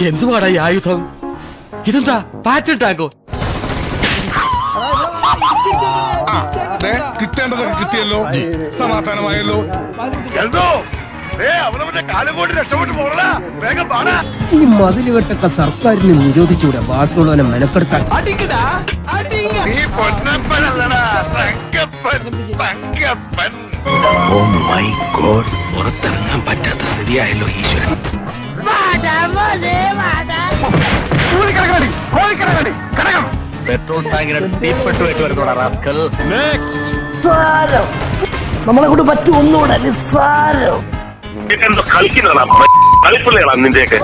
എന്തുവാടാ ഈ ആയുധം? ഇതെന്താ പാറ്റിട്ടാക്കോ? കിട്ടേണ്ടതൊക്കെ കിട്ടിയല്ലോ, സമാധാനമായല്ലോ. ഈ മതിലുകെട്ടൊക്കെ സർക്കാരിന് നിരോധിച്ചൂടെ ബാക്കിയുള്ളവനെ മെനക്കെടുത്താൻ. പുറത്തിറങ്ങാൻ പറ്റാത്ത സ്ഥിതിയായല്ലോ ഈശ്വരൻ. പെട്രോൾ ടാങ്കിന് തീപ്പെട്ടു വെച്ച് വരുന്നോടാ റാസ്കൽ. നമ്മളെ കൊണ്ട് പറ്റും ഒന്നുകൂടെ നിസ്സാരം. കളിപ്പിള്ളയാ നിന്റെയൊക്കെ.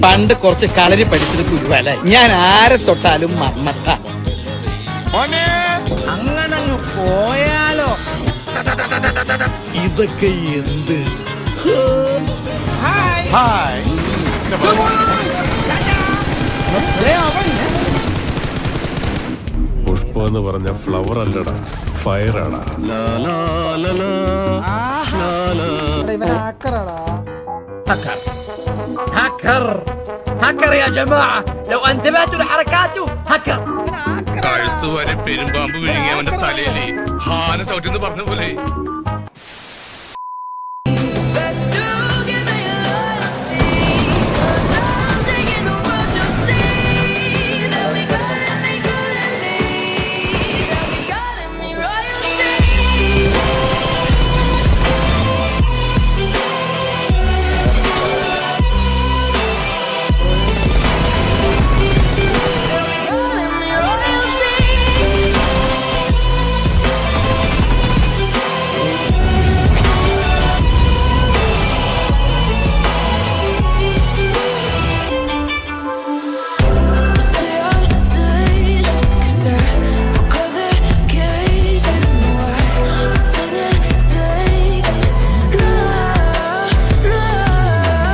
പണ്ട് കുറച്ച് കളരി പഠിച്ചത് കുരുവല. ഞാൻ ആരെ തൊട്ടാലും മർമ്മത്ത. അങ്ങനങ്ങ് പോയാലോ? ഇതൊക്കെ എന്ത്? പുഷ്പ എന്ന് പറഞ്ഞ ഫ്ലവർ അല്ലടാ, ഫയറാടാ. കഴുത്ത് വരെ പെരുമ്പാമ്പ് വിഴുങ്ങി അവന്റെ തലയില് ഹാന ചവിട്ടിന്ന് പറഞ്ഞ പോലെ